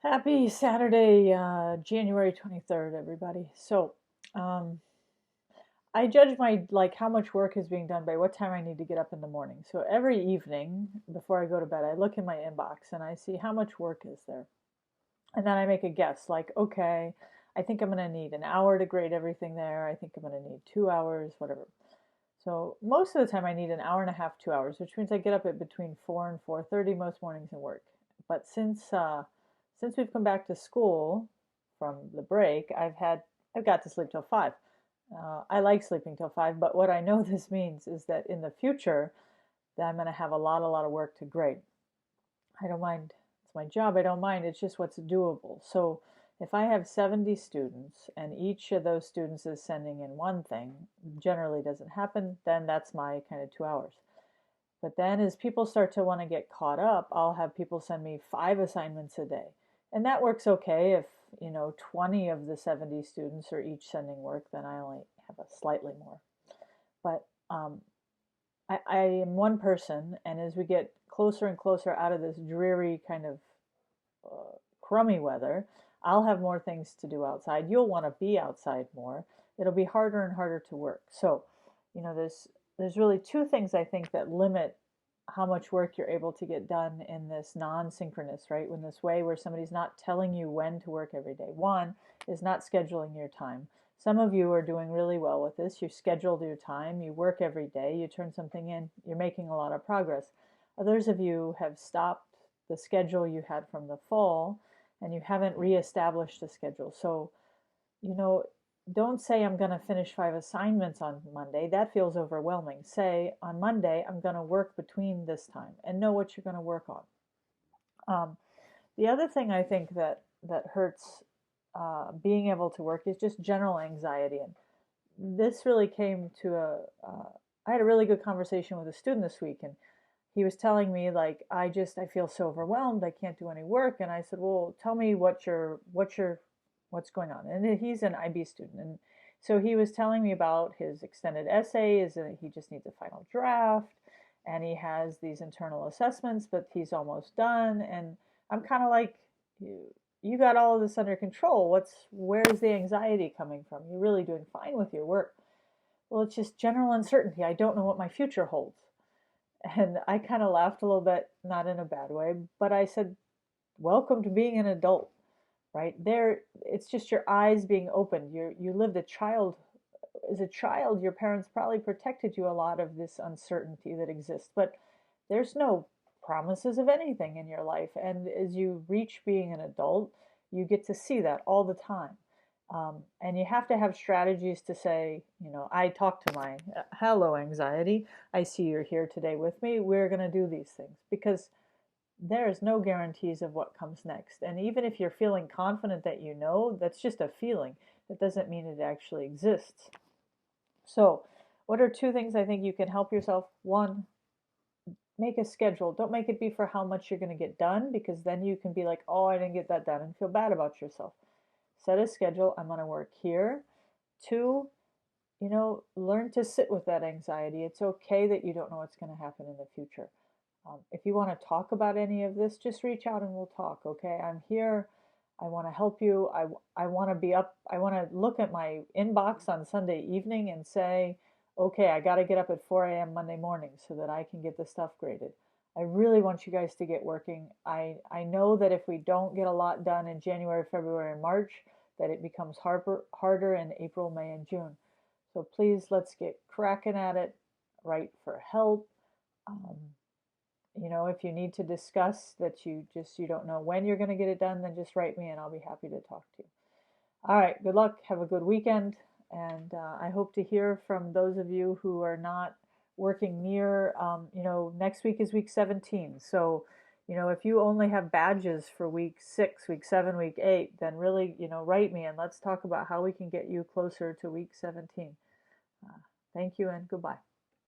Happy Saturday, January 23rd, everybody. Um, I judge my how much work is being done by what time I need to get up in the morning. So every evening before I go to bed, I look in my inbox and I see how much work is there. And then I make a guess like, okay, I think I'm going to need an hour to grade everything there. I think I'm going to need 2 hours, whatever. So most of the time I need an hour and a half, 2 hours, which means I get up at between 4 and 4:30 most mornings and work. But since we've come back to school from the break, I've got to sleep till 5. I like sleeping till 5, but what I know this means is that in the future that I'm going to have a lot of work to grade. I don't mind. It's my job. I don't mind. It's just what's doable. So if I have 70 students and each of those students is sending in one thing, generally doesn't happen, then that's my kind of 2 hours. But then as people start to want to get caught up, I'll have people send me 5 assignments a day. And that works okay if, 20 of the 70 students are each sending work, then I only have a slightly more. But I am one person, and as we get closer and closer out of this dreary kind of crummy weather, I'll have more things to do outside. You'll want to be outside more. It'll be harder and harder to work. So, there's really two things I think that limit how much work you're able to get done in this non-synchronous, right? In this way where somebody's not telling you when to work every day. One is not scheduling your time. Some of you are doing really well with this. You scheduled your time, you work every day, you turn something in, you're making a lot of progress. Others of you have stopped the schedule you had from the fall and you haven't reestablished the schedule. So, you know, don't say I'm going to finish 5 assignments on Monday. That feels overwhelming. Say on Monday, I'm going to work between this time and know what you're going to work on. Um, the other thing I think that hurts being able to work is just general anxiety. And this really came to I had a really good conversation with a student this week, and he was telling me like I feel so overwhelmed, I can't do any work. And I said, well, tell me what's going on. And he's an IB student, and so he was telling me about his extended essay is that he just needs a final draft, and he has these internal assessments, but he's almost done. And I'm kind of like, you got all of this under control. Where's the anxiety coming from? You're really doing fine with your work. Well, it's just general uncertainty. I don't know what my future holds. And I kind of laughed a little bit, not in a bad way, but I said, welcome to being an adult, right? There, it's just your eyes being opened. You lived a child. As a child, your parents probably protected you a lot of this uncertainty that exists, but there's no promises of anything in your life. And as you reach being an adult, you get to see that all the time. And you have to have strategies to say, I talk to my hello, anxiety. I see you're here today with me. We're going to do these things because there is no guarantees of what comes next. And even if you're feeling confident that that's just a feeling. That doesn't mean it actually exists. So, what are two things I think you can help yourself? One, make a schedule. Don't make it be for how much you're going to get done, because then you can be like, oh, I didn't get that done, and feel bad about yourself. Set a schedule. I'm going to work here. Two, learn to sit with that anxiety. It's okay that you don't know what's going to happen in the future. If you want to talk about any of this, just reach out and we'll talk. Okay, I'm here. I want to help you. I want to be up. I want to look at my inbox on Sunday evening and say, okay, I got to get up at 4 a.m. Monday morning so that I can get the stuff graded. I really want you guys to get working. I know that if we don't get a lot done in January, February, and March, that it becomes harder in April, May, and June. So please, let's get cracking at it. Write for help. Um, if you need to discuss that you don't know when you're going to get it done, then just write me and I'll be happy to talk to you. All right, good luck. Have a good weekend. And I hope to hear from those of you who are not working near, next week is week 17. So, if you only have badges for week 6, week 7, week 8, then really, write me and let's talk about how we can get you closer to week 17. Thank you and goodbye.